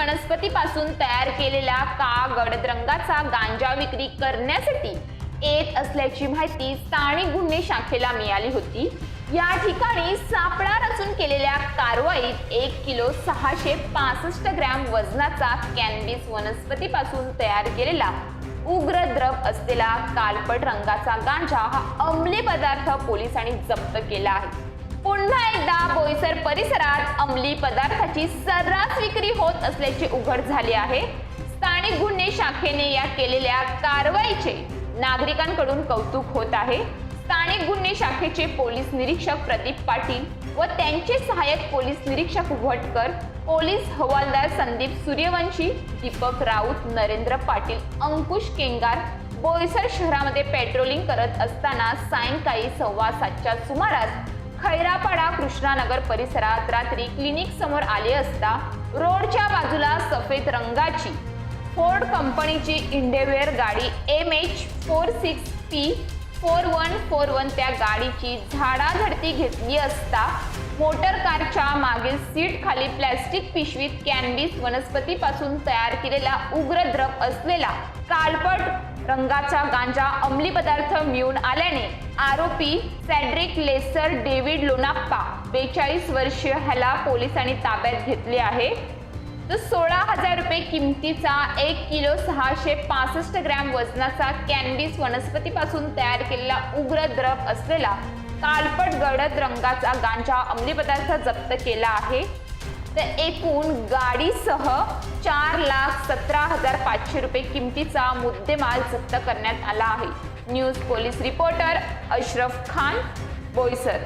वनस्पतीपासून तयार केलेला गडद रंगाचा गांजा विक्री करण्यासाठी येत असल्याची माहिती स्थानिक गुन्हे शाखेला मिळाली होती। या ठिकाणी सापळा रचून केलेल्या कारवाईत 1 किलो 665 ग्रॅम वजनाचा कॅनॅबिस वनस्पतीपासून तयार केलेला उग्र द्रव असलेला काळपट रंगाचा गांजा हा अंमली पदार्थ पोलिसांनी जप्त केला आहे। पुन्हा एकदा बोईसर परिसरात अंमली पदार्थाची सर्रास विक्री होत असल्याचे उघड झाले आहे। स्थानिक गुन्हे शाखेने या केलेल्या कारवाईचे नागरिकांकडून कौतुक होत आहे। स्थानिक गुन्हे शाखेचे पोलीस निरीक्षक प्रदीप पाटील व त्यांचे सहाय्यक पोलीस निरीक्षक भटकर, पोलीस हवालदार संदीप सूर्यवंशी, दीपक राऊत, नरेंद्र पाटील, अंकुश केंगार बोईसर शहरामध्ये पेट्रोलिंग करत असताना सायंकाळी 7:15च्या सुमारास खैरापाडा कृष्णानगर परिसरात रात्री क्लिनिक समोर आले असता रोडच्या बाजूला सफेद रंगाची फोर्ड कंपनीची इंडिवेअर गाडी MH46P4141 त्या गाडीची झाडाझडती घेतली असता मोटर कारच्या मागील सीट खाली प्लास्टिक पिशवीत कॅनॅबिस वनस्पतीपासून तयार केलेला उग्र द्रव असलेला काळपट रंगाचा गांजा अंमली पदार्थ मिळून आल्याने आरोपी सॅड्रिक लेसर डेव्हिड लोनाप्पा 42 वर्षीय ह्याला पोलिसांनी ताब्यात घेतले आहे। तो 16,000 रुपये किमतीचा 1 किलो 665 ग्रॅम वजनाचा कॅनॅबिस वनस्पतीपासून तयार केलेला उग्र द्रव असलेला काळपट गडद रंगाचा गांजा अंमली पदार्थ जप्त केला आहे। तर एकूण गाडीसह 4,17,500 रुपये किमतीचा मुद्देमाल जप्त करण्यात आला आहे। News police reporter Ashraf Khan, Boisar.